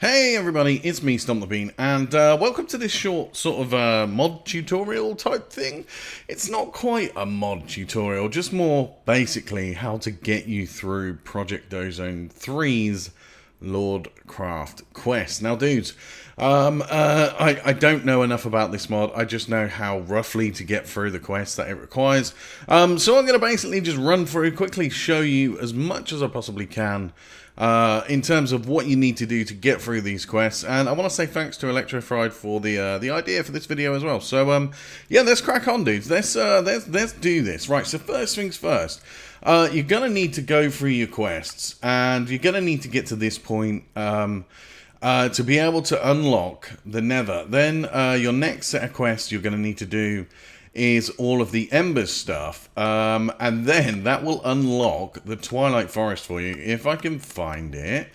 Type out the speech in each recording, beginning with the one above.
Hey everybody, it's me, Stomp the Bean, and welcome to this short sort of mod tutorial type thing. It's not quite a mod tutorial, just more basically how to get you through Project Ozone 3's LordCraft quest. Now dudes, I don't know enough about this mod, I just know how roughly to get through the quest that it requires. So I'm going to basically just run through, quickly show you as much as I possibly can in terms of what you need to do to get through these quests, and I want to say thanks to Electrified for the idea for this video as well. So yeah, let's crack on, dudes. Let's do this. Right. So first things first, you're gonna need to go through your quests, and you're gonna need to get to this point to be able to unlock the Nether. Then your next set of quests you're gonna need to do is all of the Embers stuff, and then that will unlock the Twilight Forest for you. If I can find it,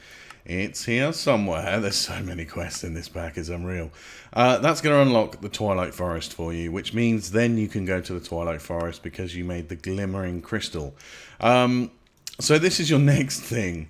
it's here somewhere. There's so many quests in this pack, it's unreal. That's going to unlock the Twilight Forest for you, which means then you can go to the Twilight Forest because you made the Glimmering Crystal. So this is your next thing,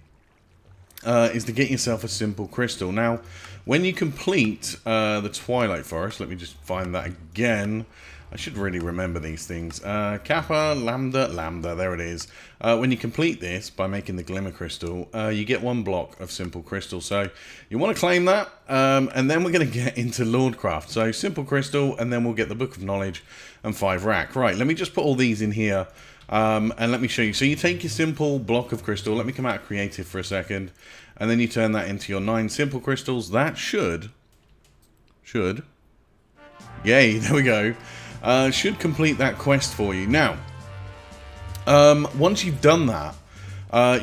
is to get yourself a simple crystal. Now, when you complete the Twilight Forest, let me just find that again. I should really remember these things. Kappa, Lambda, there it is. When you complete this by making the Glimmer Crystal, you get one block of Simple Crystal. So you want to claim that, and then we're going to get into LordCraft. So Simple Crystal, and then we'll get the Book of Knowledge and 5 rack. Right, let me just put all these in here, and let me show you. So you take your simple block of crystal. Let me come out of creative for a second, and then you turn that into your 9 simple crystals. That should, yay, there we go. Should complete that quest for you. Now, once you've done that,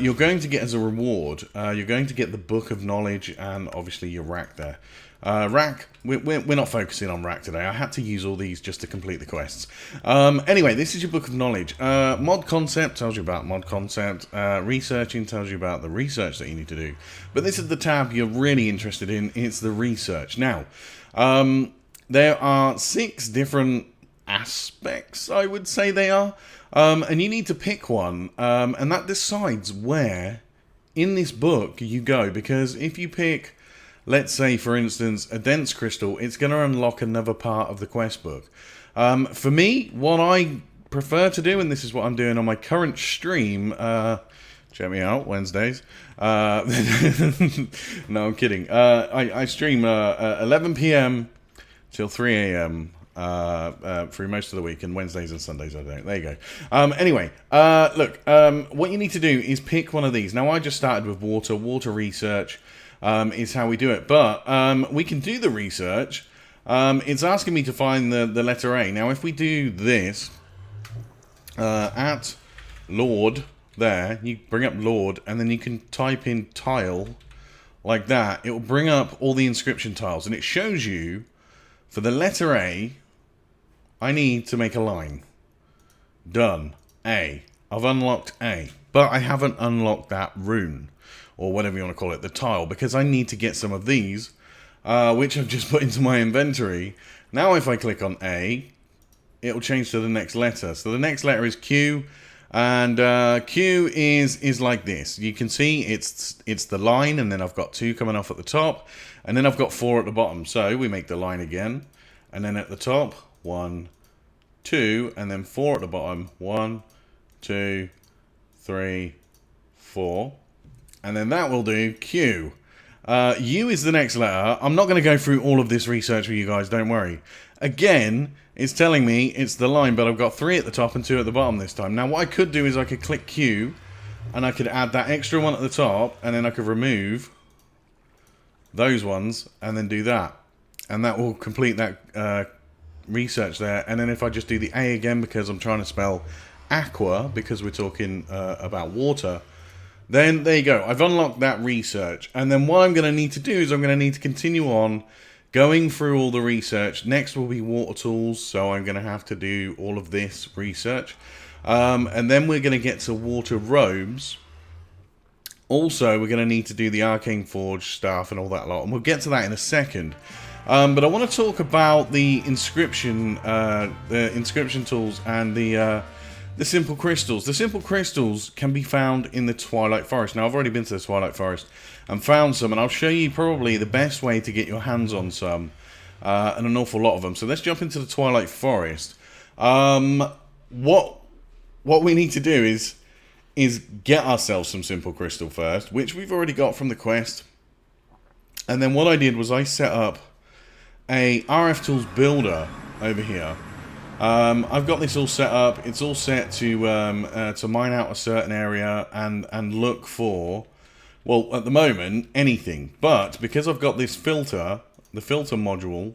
you're going to get as a reward, you're going to get the Book of Knowledge and obviously your rack there. Rack, we're not focusing on rack today. I had to use all these just to complete the quests. Anyway, this is your Book of Knowledge. Mod concept tells you about mod concept. Researching tells you about the research that you need to do. But this is the tab you're really interested in. It's the research. Now, there are 6 different aspects, I would say they are, and you need to pick one, and that decides where in this book you go, because if you pick, let's say for instance, a dense crystal, it's going to unlock another part of the quest book. For me, what I prefer to do, and this is what I'm doing on my current stream, check me out, Wednesdays, no, I'm kidding, I stream 11 PM till 3 AM through most of the week, and Wednesdays and Sundays I don't. There you go. Anyway, look, what you need to do is pick one of these. Now, I just started with water research is how we do it, but we can do the research. It's asking me to find the letter A. Now, if we do this at Lord, there, you bring up Lord, and then you can type in tile like that. It will bring up all the inscription tiles, and it shows you for the letter A, I need to make a line. Done. A. I've unlocked A. But I haven't unlocked that rune, or whatever you want to call it, the tile, because I need to get some of these, which I've just put into my inventory. Now if I click on A, it'll change to the next letter. So the next letter is Q, and Q is like this. You can see it's the line, and then I've got 2 coming off at the top, and then I've got 4 at the bottom. So we make the line again, and then at the top, 1, 2, and then 4 at the bottom, 1, 2, 3, 4, and then that will do Q. U is the next letter. I'm not going to go through all of this research with you guys, don't worry. Again, it's telling me it's the line, but I've got 3 at the top and 2 at the bottom this time. Now what I could do is I could click Q, and I could add that extra one at the top, and then I could remove those ones, and then do that. And that will complete that research there. And then if I just do the A again, because I'm trying to spell aqua, because we're talking about water, then there you go. I've unlocked that research. And then what I'm going to need to do is I'm going to need to continue on going through all the research. Next will be water tools, so I'm going to have to do all of this research. And then we're going to get to water robes. Also, we're going to need to do the arcane forge stuff and all that lot, and we'll get to that in a second. But I want to talk about the inscription tools and the the simple crystals. The simple crystals can be found in the Twilight Forest. Now, I've already been to the Twilight Forest and found some, and I'll show you probably the best way to get your hands on some, and an awful lot of them. So let's jump into the Twilight Forest. What we need to do is get ourselves some simple crystal first, which we've already got from the quest. And then what I did was I set up a RF Tools builder over here. I've got this all set up. It's all set to mine out a certain area and look for, well, at the moment, anything. But because I've got this filter, the filter module,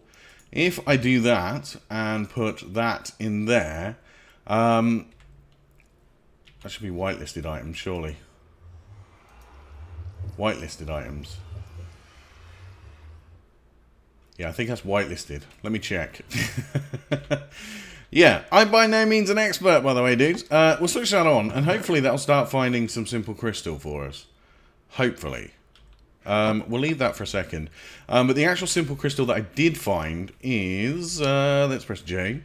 if I do that and put that in there, that should be whitelisted items, surely. Whitelisted items. Yeah, I think that's whitelisted. Let me check. Yeah, I'm by no means an expert, by the way, dudes. We'll switch that on, and hopefully that'll start finding some simple crystal for us. Hopefully. We'll leave that for a second. But the actual simple crystal that I did find is... let's press J.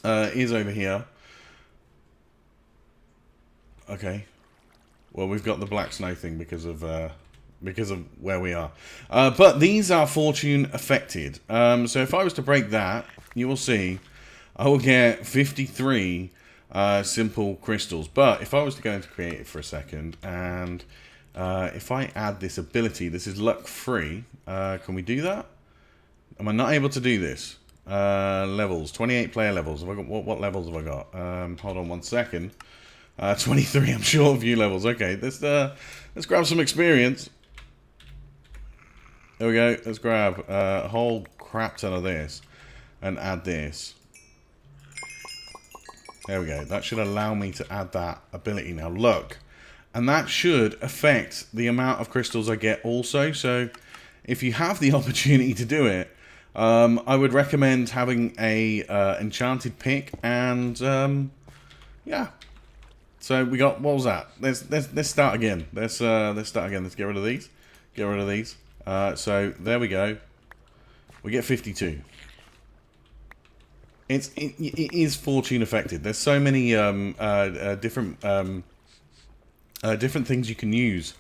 Is over here. Okay. Well, we've got the black snow thing because of where we are. But these are fortune affected. So if I was to break that, you will see I will get 53 simple crystals. But if I was to go into creative for a second, and if I add this ability, this is luck free. Can we do that? Am I not able to do this? Levels, 28 player levels. Have I got, what levels have I got? Hold on one second. 23, I'm short of view levels. Okay, let's grab some experience. There we go. Let's grab a whole crap ton of this and add this. There we go. That should allow me to add that ability now. Look. And that should affect the amount of crystals I get also. So if you have the opportunity to do it, I would recommend having a enchanted pick. And yeah. So we got, what was that? Let's start again. Let's start again. Let's get rid of these. Get rid of these. So there we go. We get 52. It is fortune affected. There's so many different things you can use,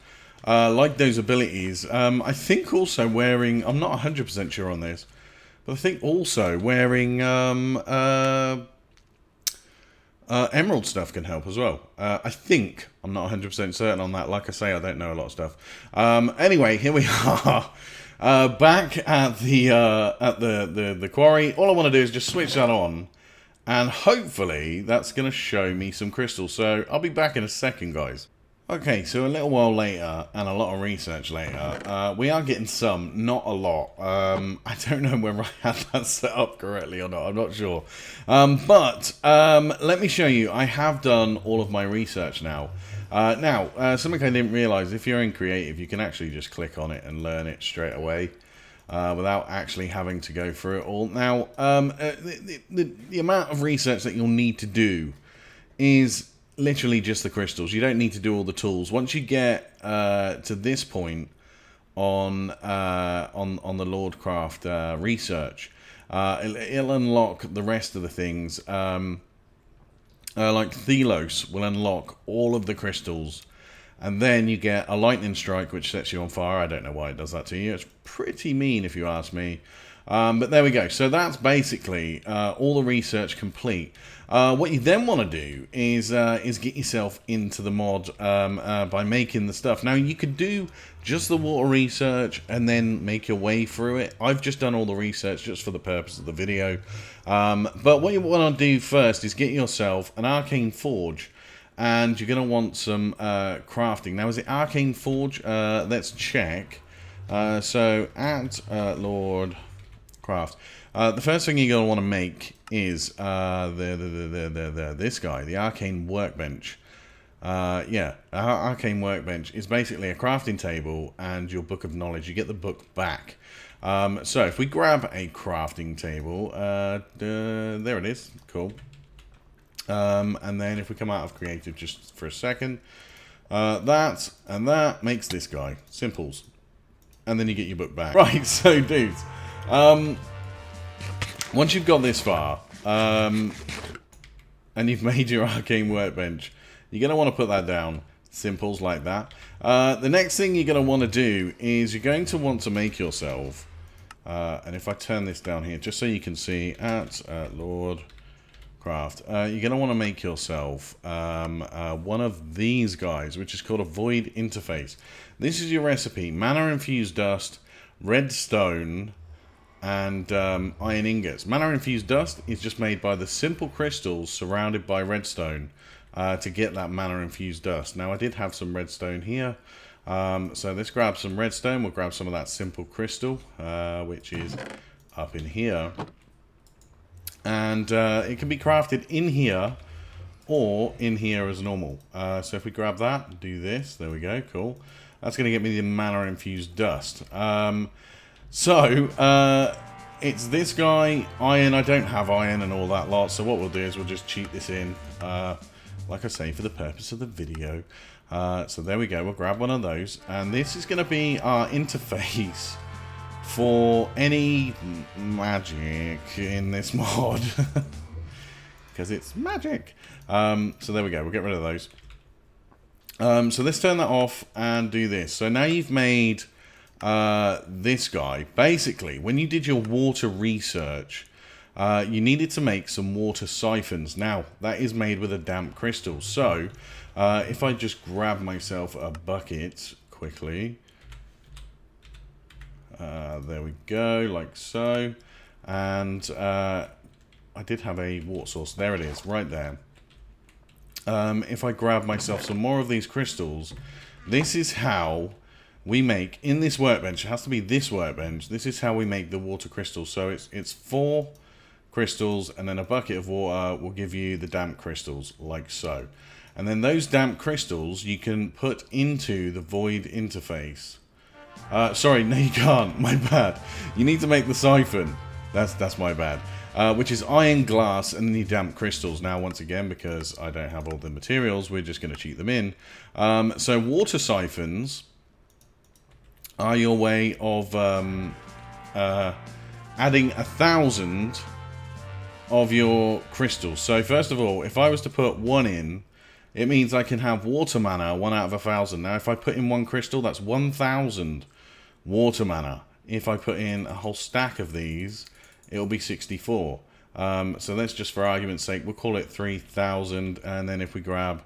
like those abilities. I think also wearing, I'm not 100% sure on this, but I think also wearing emerald stuff can help as well. I think, I'm not 100% certain on that. Like I say, I don't know a lot of stuff. Anyway, here we are. Back at the quarry. All I want to do is just switch that on, and hopefully that's going to show me some crystals. So I'll be back in a second, guys. Okay, so a little while later and a lot of research later, we are getting some, not a lot. I don't know whether I had that set up correctly or not. I'm not sure. But let me show you. I have done all of my research now. Something I didn't realize, if you're in creative, you can actually just click on it and learn it straight away without actually having to go through it all. Now, the amount of research that you'll need to do is literally just the crystals. You don't need to do all the tools. Once you get to this point on the LordCraft research, it'll unlock the rest of the things. Like Thelos will unlock all of the crystals, and then you get a lightning strike which sets you on fire. I don't know why it does that to you. It's pretty mean if you ask me. But there we go. So that's basically all the research complete. What you then want to do is get yourself into the mod by making the stuff. Now, you could do just the water research and then make your way through it. I've just done all the research just for the purpose of the video. But what you want to do first is get yourself an arcane forge. And you're going to want some crafting. Now, is it arcane forge? Let's check. So, at LordCraft. The first thing you're going to want to make is this guy, the arcane workbench. Arcane workbench is basically a crafting table and your book of knowledge. You get the book back. So if we grab a crafting table, there it is. Cool. And then if we come out of creative just for a second, that and that makes this guy. Simples. And then you get your book back. Right, so dudes. Once you've got this far, and you've made your arcane workbench. You're going to want to put that down. Simples like that. The next thing you're going to want to do is you're going to want to make yourself, and if I turn this down here, just so you can see at LordCraft, you're going to want to make yourself one of these guys, which is called a void interface. This is your recipe: mana infused dust, redstone, and iron ingots. Mana infused dust is just made by the simple crystals surrounded by redstone to get that mana infused dust. Now I did have some redstone here, so let's grab some redstone. We'll grab some of that simple crystal, which is up in here, and it can be crafted in here or in here as normal. So if we grab that, do this, there we go, cool. That's going to get me the mana infused dust. It's this guy, iron. I don't have iron and all that lot, so what we'll do is we'll just cheat this in, like I say, for the purpose of the video. So there we go, we'll grab one of those, and this is going to be our interface for any magic in this mod, because it's magic. So there we go, we'll get rid of those. So let's turn that off and do this. So now you've made this guy. Basically, when you did your water research, you needed to make some water siphons. Now, that is made with a damp crystal. So, if I just grab myself a bucket quickly, there we go, like so. And I did have a water source. There it is, right there. If I grab myself some more of these crystals, this is how we make, in this workbench, it has to be this workbench, this is how we make the water crystals. So it's 4 crystals, and then a bucket of water will give you the damp crystals, like so. And then those damp crystals you can put into the void interface. Sorry, no you can't, my bad. You need to make the siphon. That's my bad. Which is iron, glass, and the damp crystals. Now, once again, because I don't have all the materials, we're just going to cheat them in. So water siphons are your way of adding 1,000 of your crystals. So first of all, if I was to put 1 in, it means I can have water mana 1 out of 1,000. Now if I put in 1 crystal, that's 1,000 water mana. If I put in a whole stack of these, it'll be 64. So let's just, for argument's sake, we'll call it 3,000, and then if we grab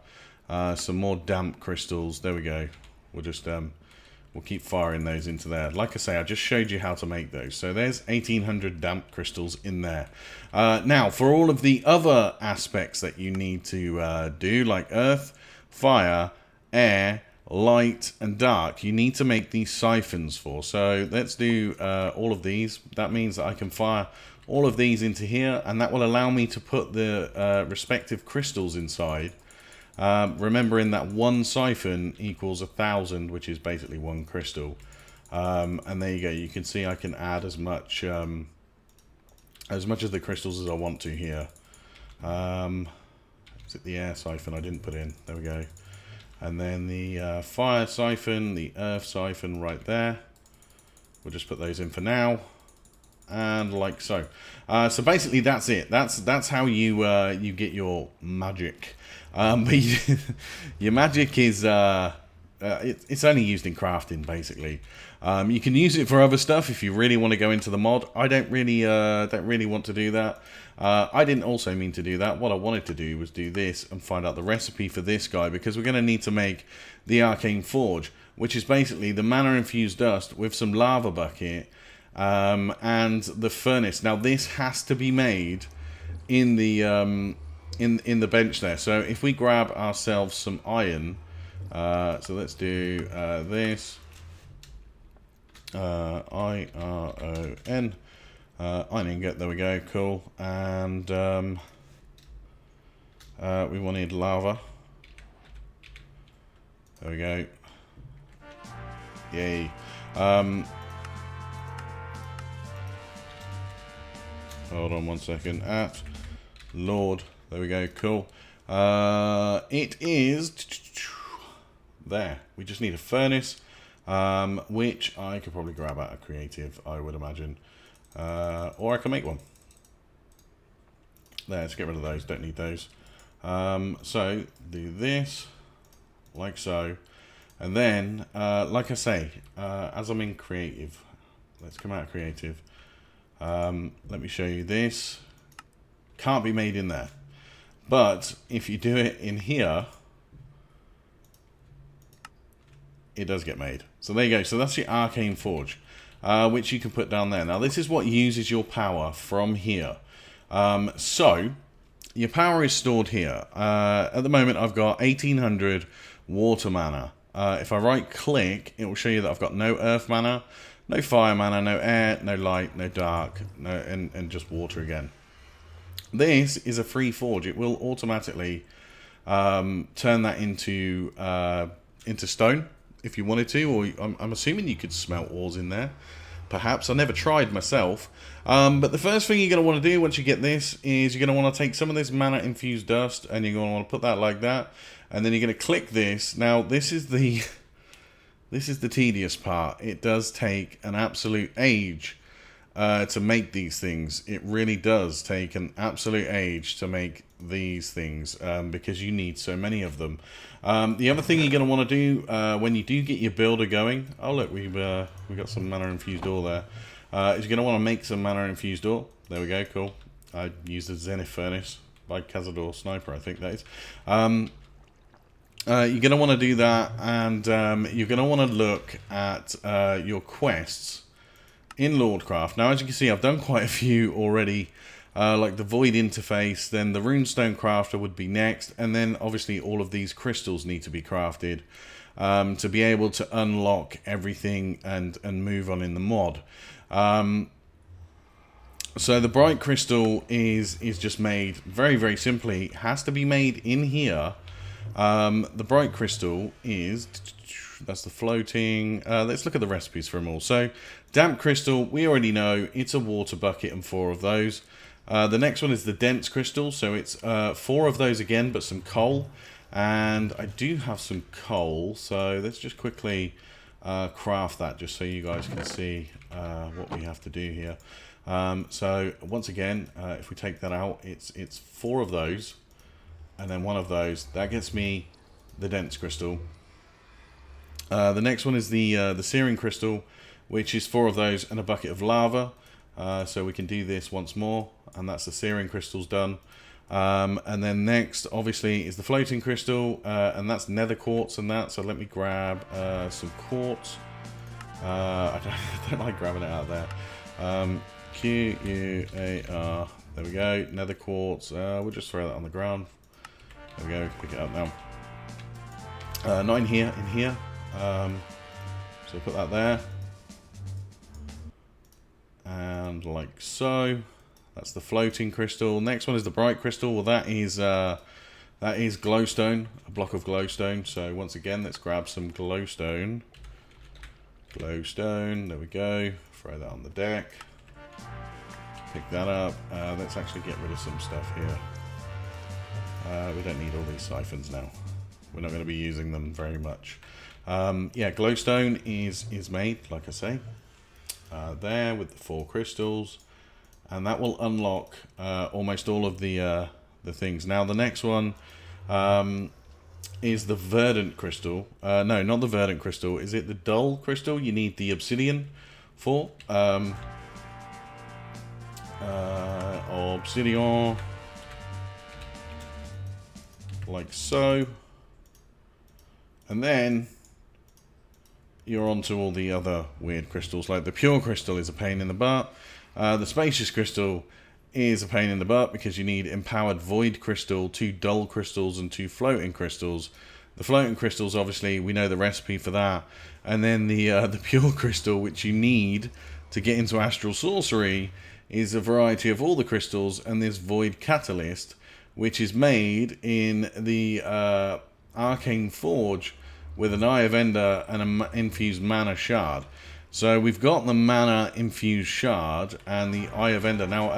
some more damp crystals, there we go. We'll just we'll keep firing those into there. Like I say, I just showed you how to make those. So there's 1,800 damp crystals in there. Now, for all of the other aspects that you need to do, like earth, fire, air, light, and dark, you need to make these siphons for. So let's do all of these. That means that I can fire all of these into here, and that will allow me to put the respective crystals inside. Remembering that 1 siphon equals 1,000, which is basically 1 crystal. And there you go. You can see I can add as much of the crystals as I want to here. Is it the air siphon I didn't put in? There we go. And then the fire siphon, the earth siphon right there. We'll just put those in for now. And like so. So basically that's it. That's how you you get your magic. But your magic is it's only used in crafting, basically. You can use it for other stuff if you really want to go into the mod. I don't really want to do that. I didn't also mean to do that. What I wanted to do was do this and find out the recipe for this guy, because we're going to need to make the arcane forge, which is basically the mana infused dust with some lava bucket and the furnace. Now this has to be made in the in the bench there. So if we grab ourselves some iron, so let's do this, IRON, iron ingot, there we go, cool. And we wanted lava, there we go, yay. Hold on 1 second, at Lord, there we go, cool. It is there. We just need a furnace, which I could probably grab out of creative, I would imagine, or I can make one. There, let's get rid of those. Don't need those. So do this, like so. And then, like I say, as I'm in creative, let's come out of creative. Let me show you this. Can't be made in there. But if you do it in here, it does get made. So there you go. So that's your arcane forge, which you can put down there. Now this is what uses your power from here. So your power is stored here. At the moment I've got 1800 water mana. If I right click, it will show you that I've got no earth mana, no fire mana, no air, no light, no dark, and just water again. This is a free forge. It will automatically turn that into stone if you wanted to, or I'm assuming you could smelt ores in there. Perhaps. I never tried myself. But the first thing you're going to want to do once you get this is you're going to want to take some of this mana infused dust and you're going to want to put that like that. And then you're going to click this. Now this is the tedious part. It does take an absolute age to make these things. It really does take an absolute age to make these things because you need so many of them. The other thing you're going to want to do when you do get your builder going, oh look, we got some mana infused ore there, is you're going to want to make some mana infused ore. There we go, cool. I used a Zenith furnace by Cazador Sniper, I think that is. You're going to want to do that, and you're going to want to look at your quests in LordCraft. Now, as you can see, I've done quite a few already, like the Void Interface, then the Runestone Crafter would be next, and then obviously all of these crystals need to be crafted to be able to unlock everything and move on in the mod. So the Bright Crystal is just made very, very simply. It has to be made in here. The Bright Crystal is... That's the floating. Let's look at the recipes for them all. So, Damp Crystal, we already know. It's a water bucket and 4 of those. The next one is the Dense Crystal. So, it's 4 of those again, but some coal. And I do have some coal. So, let's just quickly craft that just so you guys can see what we have to do here. So, once again, if we take that out, it's 4 of those. And then 1 of those. That gets me the Dense Crystal. The next one is the Searing Crystal, which is 4 of those and a bucket of lava. So we can do this once more, and that's the Searing Crystals done. And then next, obviously, is the Floating Crystal, and that's Nether Quartz and that. So let me grab some quartz. I don't like grabbing it out of there. Q-U-A-R. There we go. Nether Quartz. We'll just throw that on the ground. There we go. Pick it up now. Not in here. In here. So put that there, and like so. That's the Floating Crystal. Next one is the Bright Crystal. Well, that is glowstone, a block of glowstone. So once again, let's grab some glowstone. Glowstone. There we go. Throw that on the deck. Pick that up. Let's actually get rid of some stuff here. We don't need all these siphons now. We're not going to be using them very much. Yeah, glowstone is made, like I say, there with the 4 crystals, and that will unlock almost all of the things. Now the next one is the Verdant Crystal. No, not the Verdant Crystal. Is it the Dull Crystal? You need the Obsidian for. Obsidian, like so, and then you're on to all the other weird crystals, like the Pure Crystal is a pain in the butt. The Spacious Crystal is a pain in the butt because you need Empowered Void Crystal, 2 Dull Crystals, and 2 Floating Crystals. The Floating Crystals, obviously, we know the recipe for that. And then the Pure Crystal, which you need to get into Astral Sorcery, is a variety of all the crystals and this Void Catalyst, which is made in the Arcane Forge, with an Eye of Ender and an infused mana shard. So we've got the mana infused shard and the Eye of Ender. Now,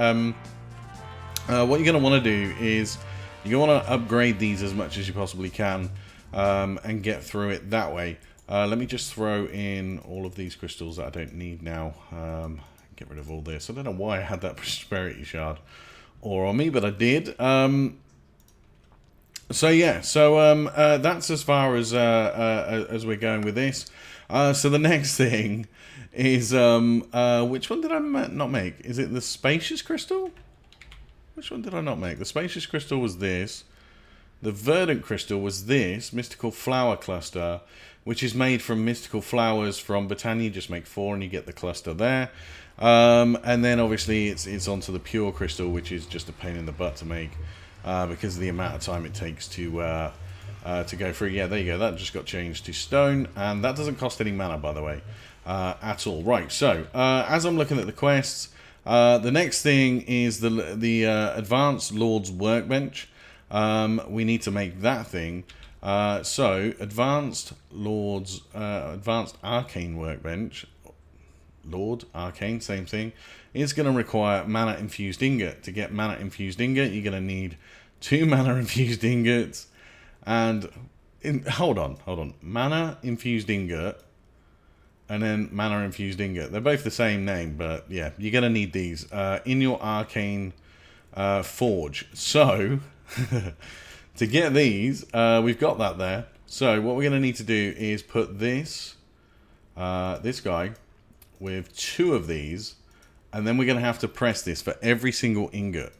what you're going to want to do is you want to upgrade these as much as you possibly can and get through it that way. Let me just throw in all of these crystals that I don't need now. Get rid of all this. I don't know why I had that Prosperity shard or on me, but I did. So yeah, that's as far as we're going with this. So the next thing is which one did I not make? Is it the spacious crystal? Which one did I not make? The spacious crystal was this. The verdant crystal was this mystical flower cluster, which is made from mystical flowers from Botania. You just make 4 and you get the cluster there. And then obviously it's onto the pure crystal, which is just a pain in the butt to make because of the amount of time it takes to go through. Yeah, there you go. That just got changed to stone, and that doesn't cost any mana, by the way, at all. Right. So as I'm looking at the quests, the next thing is the advanced Lord's workbench. We need to make that thing. So advanced Lord's advanced arcane workbench. Lord, arcane, same thing, is going to require mana infused ingot. To get mana infused ingot, you're going to need 2 mana infused ingots, and hold on, mana infused ingot, and then mana infused ingot. They're both the same name, but yeah, you're going to need these in your arcane forge. So to get these, we've got that there. So what we're going to need to do is put this guy with 2 of these, and then we're going to have to press this for every single ingot,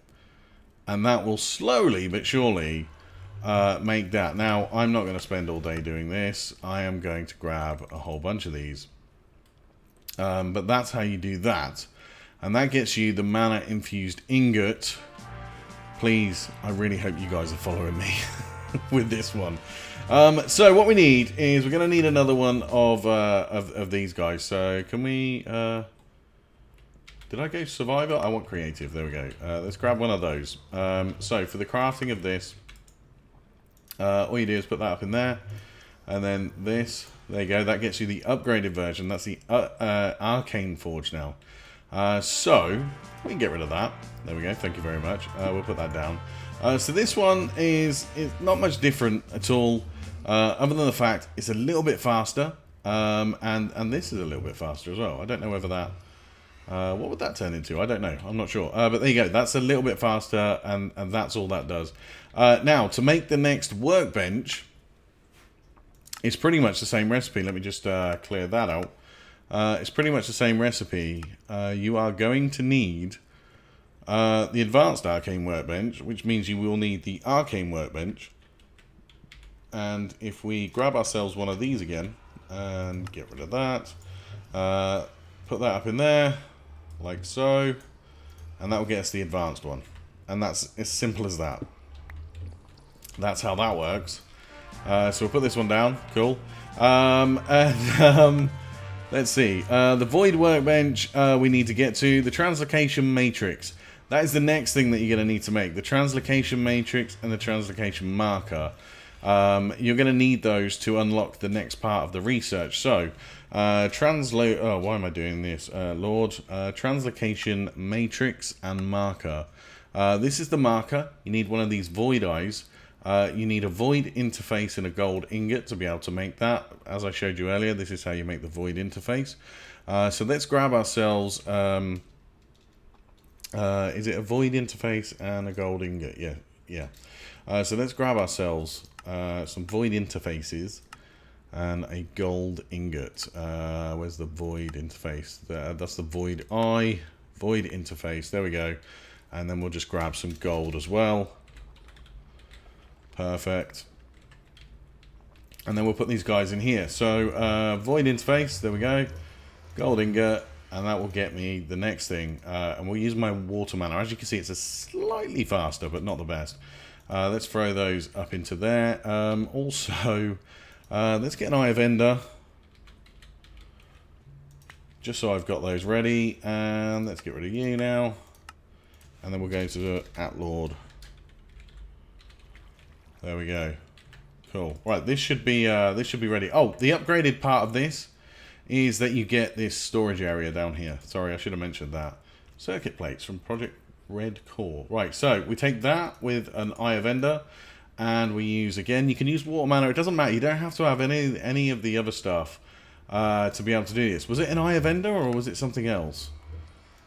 and that will slowly but surely make that. Now I'm not going to spend all day doing this. I am going to grab a whole bunch of these, but that's how you do that, and that gets you the mana infused ingot. Please, I really hope you guys are following me with this one. So what we need is we're going to need another one of these guys. So can we... did I go survivor? I want creative. There we go. Let's grab one of those. So for the crafting of this, all you do is put that up in there. And then this. There you go. That gets you the upgraded version. That's the arcane forge now. So we can get rid of that. There we go. Thank you very much. We'll put that down. So this one is not much different at all, other than the fact it's a little bit faster, and this is a little bit faster as well. I don't know whether that... what would that turn into? I don't know. I'm not sure. But there you go. That's a little bit faster, and that's all that does. Now, to make the next workbench, it's pretty much the same recipe. Let me just clear that out. It's pretty much the same recipe. You are going to need the advanced arcane workbench, which means you will need the arcane workbench. And if we grab ourselves one of these again and get rid of that, put that up in there like so, and that will get us the advanced one. And that's as simple as that. That's how that works. So we'll put this one down. Cool. Let's see. The void workbench we need to get to. The translocation matrix. That is the next thing that you're going to need to make. The translocation matrix and the translocation marker. You're going to need those to unlock the next part of the research. So, oh, why am I doing this? Translocation matrix and marker. This is the marker. You need one of these void eyes. You need a void interface and a gold ingot to be able to make that. As I showed you earlier, this is how you make the void interface. So let's grab ourselves... is it a void interface and a gold ingot? Yeah. So let's grab ourselves some void interfaces and a gold ingot. Where's the void interface? That's the void eye, void interface. There we go. And then we'll just grab some gold as well. Perfect. And then we'll put these guys in here. So void interface, there we go. Gold ingot, and that will get me the next thing. And we'll use my water mana. As you can see, it's a slightly faster, but not the best. Let's throw those up into there. Also, let's get an Eye of Ender. Just so I've got those ready. And let's get rid of you now. And then we'll go to the Lord. There we go. Cool. Right, this should be ready. Oh, the upgraded part of this is that you get this storage area down here. Sorry, I should have mentioned that. Circuit plates from Project Red Core. Right, so we take that with an Eye of Ender, and we use, again, you can use water mana. It doesn't matter. You don't have to have any of the other stuff to be able to do this. Was it an Eye of Ender, or was it something else?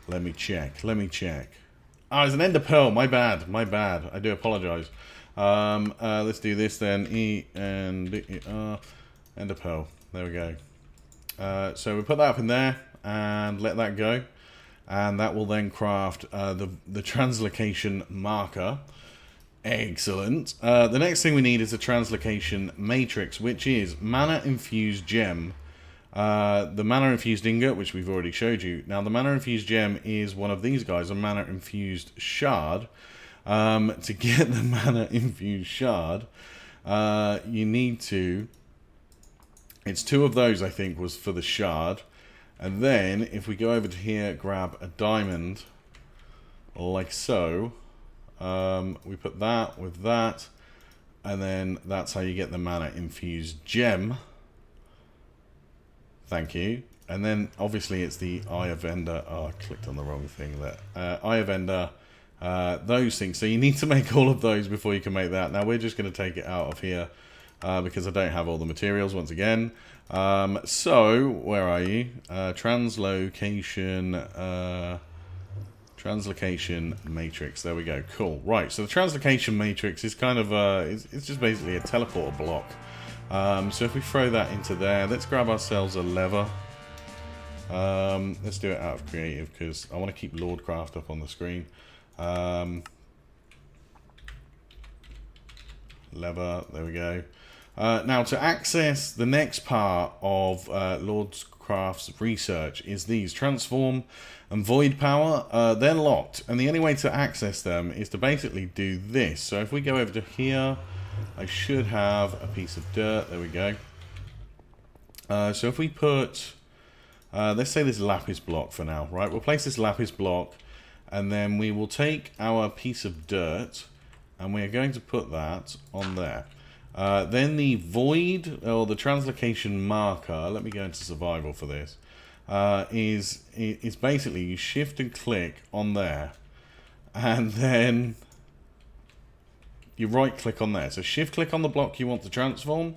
Let me check. Oh, it's an Ender Pearl. My bad. I do apologize. Let's do this then. E and D, Ender pearl. There we go. So we put that up in there and let that go. And that will then craft the translocation marker. Excellent. The next thing we need is a translocation matrix, which is mana infused gem. The mana infused ingot, which we've already showed you. Now the mana infused gem is one of these guys, a mana infused shard. To get the mana infused shard, you need to... It's 2 of those, I think, was for the shard. And then, if we go over to here, grab a diamond, like so. We put that with that. And then that's how you get the mana infused gem. Thank you. And then, obviously, it's the Eye of Ender. Oh, I clicked on the wrong thing there. Eye of Ender. Those things. So you need to make all of those before you can make that. Now, we're just going to take it out of here. Because I don't have all the materials once again. So, where are you? Translocation matrix. There we go. Cool. Right, so the translocation matrix is kind of, it's just basically a teleporter block. So if we throw that into there, let's grab ourselves a lever. Let's do it out of creative because I want to keep LordCraft up on the screen. Lever, there we go. Now, to access the next part of LordCraft's research is these transform and void power. They're locked, and the only way to access them is to basically do this. So if we go over to here, I should have a piece of dirt. There we go. So if we put, let's say this lapis block for now, right? We'll place this lapis block, and then we will take our piece of dirt, and we are going to put that on there. Then the void, or the translocation marker, let me go into survival for this, is basically you shift and click on there, and then you right click on there. So shift click on the block you want to transform,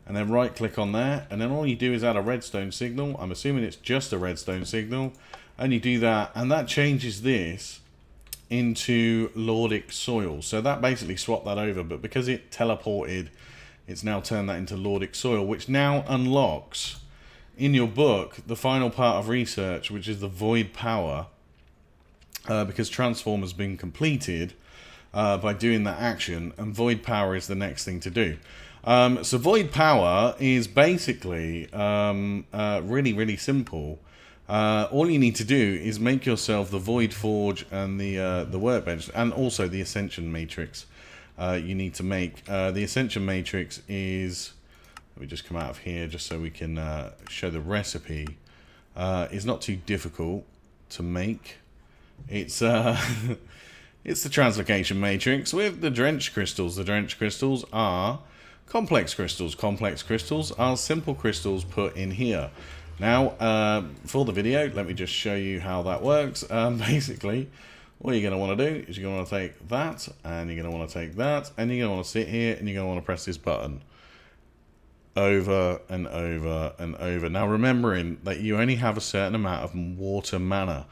and then right click on there, and then all you do is add a redstone signal. I'm assuming it's just a redstone signal, and you do that, and that changes this into Lordic soil. So that basically swapped that over, but because it teleported, it's now turned that into Lordic soil, which now unlocks in your book the final part of research, which is the void power, because transform has been completed by doing that action, and void power is the next thing to do. So void power is basically really simple. All you need to do is make yourself the Void Forge and the workbench, and also the Ascension Matrix. You need to make the Ascension Matrix is. Let me just come out of here just so we can show the recipe. It's not too difficult to make. It's it's the Translocation Matrix with the Drench Crystals. The Drench Crystals are complex crystals. Complex crystals are simple crystals put in here. Now, for the video, let me just show you how that works. Basically, what you're going to want to do is you're going to want to take that, and you're going to want to take that, and you're going to want to sit here, and you're going to want to press this button over and over and over. Now, remembering that you only have a certain amount of water mana,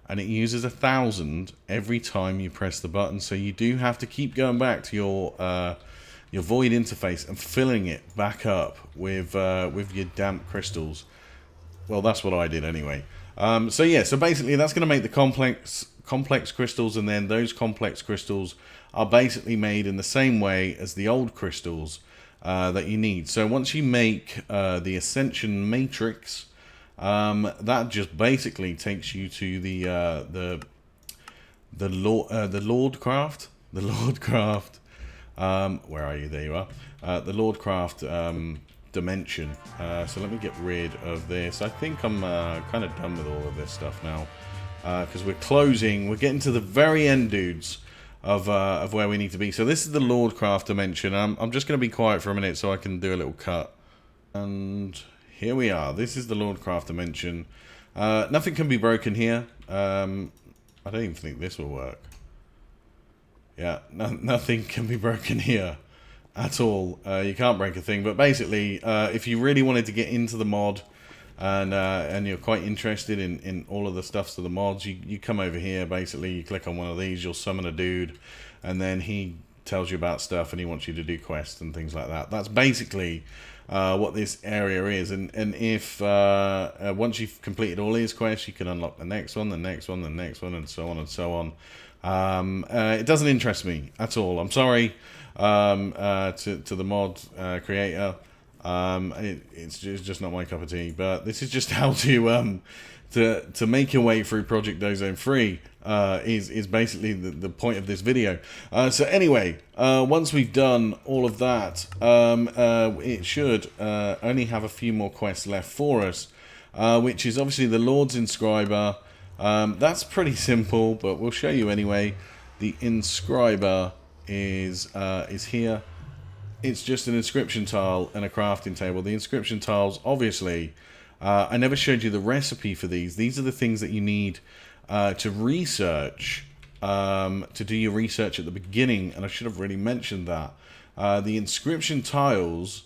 and it uses 1,000 every time you press the button, so you do have to keep going back to your void interface and filling it back up with your damp crystals. Well, that's what I did anyway. So yeah, so basically that's going to make the complex crystals, and then those complex crystals are basically made in the same way as the old crystals that you need. So once you make the Ascension Matrix, that just basically takes you to the LordCraft. The LordCraft. Where are you? There you are. The LordCraft dimension. So let me get rid of this. I think I'm kind of done with all of this stuff now, because we're getting to the very end, dudes, of where we need to be. So this is the LordCraft dimension. I'm just going to be quiet for a minute so I can do a little cut. And here we are. This is the LordCraft dimension. Nothing can be broken here. I don't even think this will work. Yeah, nothing can be broken here at all. You can't break a thing. But basically, if you really wanted to get into the mod, and you're quite interested in all of the stuffs of the mods, you come over here. Basically, you click on one of these, you'll summon a dude, and then he tells you about stuff and he wants you to do quests and things like that. That's basically what this area is. And if once you've completed all these quests, you can unlock the next one, the next one, the next one, and so on and so on. It doesn't interest me at all. I'm sorry to the mod creator. It's just not my cup of tea. But this is just how to make your way through Project Ozone 3 is basically the point of this video. So anyway, once we've done all of that, it should only have a few more quests left for us, which is obviously the Lord's Inscriber. That's pretty simple, but we'll show you anyway. The Inscriber is here. It's just an inscription tile and a crafting table. The inscription tiles, obviously, I never showed you the recipe for these. These are the things that you need to research, to do your research at the beginning, and I should have really mentioned that. The inscription tiles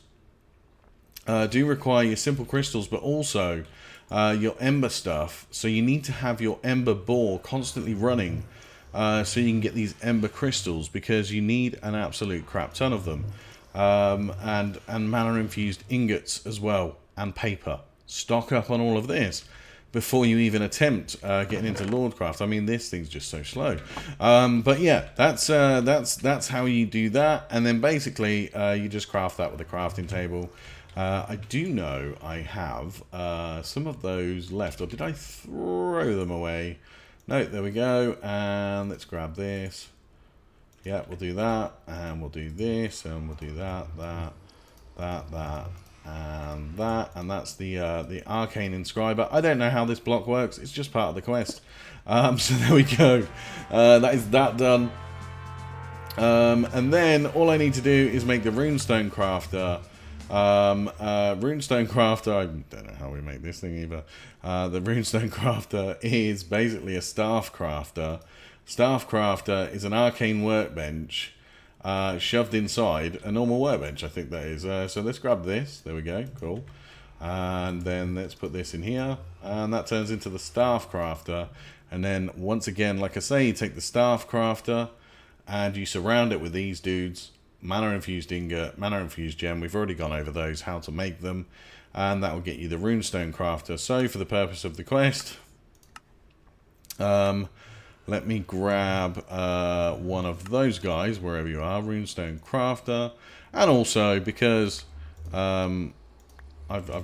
do require your simple crystals, but also your ember stuff. So you need to have your ember bore constantly running so you can get these ember crystals, because you need an absolute crap ton of them. And mana infused ingots as well, and paper. Stock up on all of this before you even attempt getting into LordCraft. I mean, this thing's just so slow. But yeah, that's how you do that, and then basically you just craft that with a crafting table. I do know I have some of those left, or did I throw them away? No, there we go. And let's grab this. Yeah, we'll do that, and we'll do this, and we'll do that, and that, and that's the arcane inscriber. I don't know how this block works. It's just part of the quest. So there we go. That is that done. And then all I need to do is make the runestone crafter. Runestone crafter, I don't know how we make this thing either. The runestone crafter is basically a staff crafter. Staff crafter is an arcane workbench shoved inside a normal workbench, I think that is. So let's grab this. There we go. Cool. And then let's put this in here. And that turns into the staff crafter. And then once again, like I say, you take the staff crafter and you surround it with these dudes. Mana infused ingot, mana infused gem. We've already gone over those, how to make them. And that will get you the runestone crafter. So for the purpose of the quest, let me grab one of those guys, wherever you are, runestone crafter. And also, because I've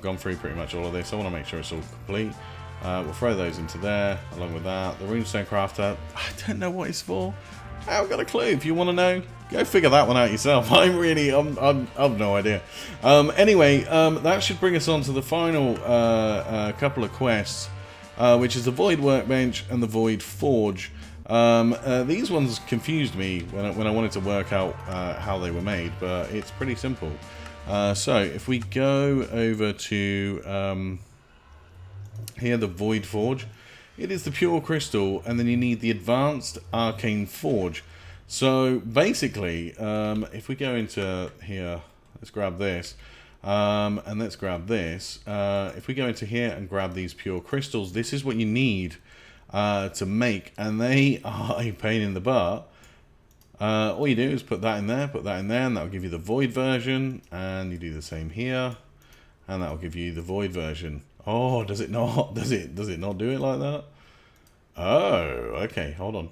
gone through pretty much all of this, I want to make sure it's all complete. We'll throw those into there, along with that. The runestone crafter, I don't know what it's for. I haven't got a clue. If you want to know, go figure that one out yourself. I've no idea. Anyway, that should bring us on to the final couple of quests, which is the Void Workbench and the Void Forge. These ones confused me when I wanted to work out how they were made, but it's pretty simple. So if we go over to here, the Void Forge, it is the pure crystal, and then you need the advanced arcane forge. So basically, if we go into here, let's grab this, and let's grab this. If we go into here and grab these pure crystals, this is what you need to make, and they are a pain in the butt. All you do is put that in there, and that will give you the void version, and you do the same here, and that will give you the void version. Oh, does it not? Does it not do it like that? Oh, okay. Hold on.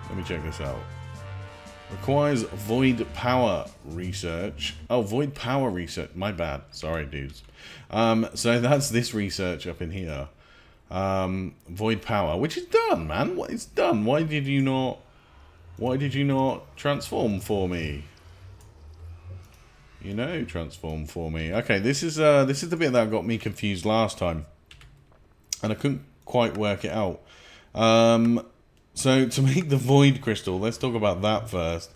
Let me check this out. Requires void power research. Oh, void power research. My bad. Sorry, dudes. So that's this research up in here. Void power, which is done, man. What is done? Why did you not transform for me? You know, transform for me. Okay, this is the bit that got me confused last time, and I couldn't quite work it out. So to make the void crystal, let's talk about that first.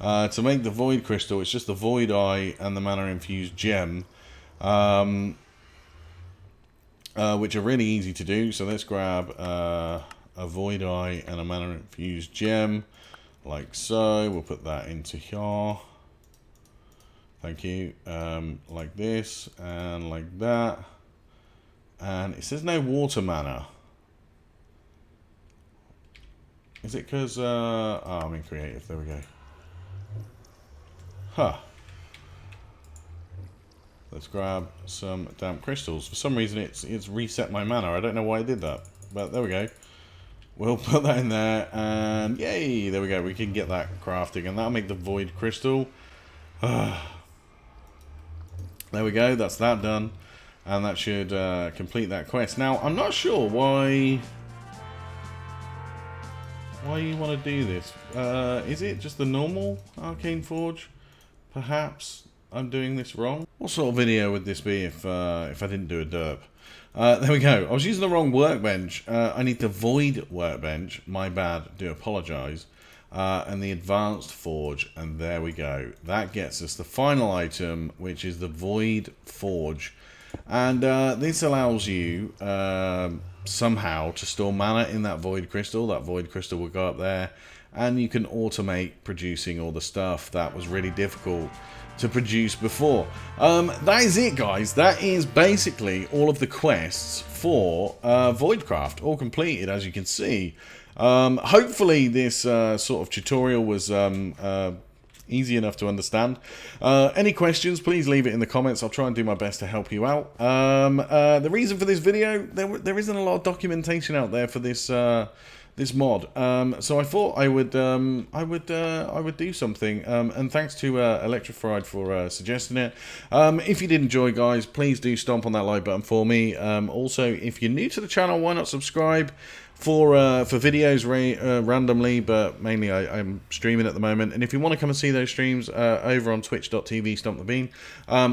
To make the void crystal, it's just the void eye and the mana infused gem, which are really easy to do. So let's grab a void eye and a mana infused gem, like so. We'll put that into here. Thank you. Like this and like that. And it says no water mana. Is it because... oh, I'm in creative. There we go. Huh. Let's grab some damp crystals. For some reason, it's reset my mana. I don't know why I did that. But there we go. We'll put that in there. And yay! There we go. We can get that crafting. And that'll make the void crystal. There we go. That's that done. And that should complete that quest. Now, I'm not sure why you want to do this. Is it just the normal Arcane Forge? Perhaps I'm doing this wrong. What sort of video would this be if I didn't do a derp? There we go. I was using the wrong workbench. I need the void workbench. My bad. Do apologise. And the advanced forge, and there we go. That gets us the final item, which is the void forge. And this allows you somehow to store mana in that void crystal. That void crystal will go up there, and you can automate producing all the stuff that was really difficult to produce before. That is it, guys. That is basically all of the quests for Voidcraft, all completed, as you can see. Hopefully this sort of tutorial was easy enough to understand. Any questions, please leave it in the comments. I'll try and do my best to help you out. The reason for this video, there isn't a lot of documentation out there for this this mod, so I thought I would do something, and thanks to Electrified for suggesting it. If you did enjoy, guys, please do stomp on that like button for me. Also, if you're new to the channel, why not subscribe for videos randomly, but mainly I'm streaming at the moment. And if you want to come and see those streams over on twitch.tv stompthebean,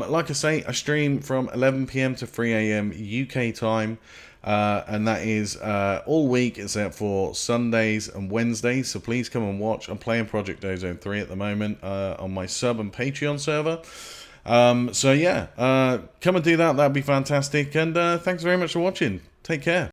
like I say, I stream from 11 PM to 3 AM UK time. And that is all week except for Sundays and Wednesdays, so please come and watch. I'm playing Project Ozone 3 at the moment on my sub and Patreon server. So yeah, come and do that. That'd be fantastic. And thanks very much for watching. Take care.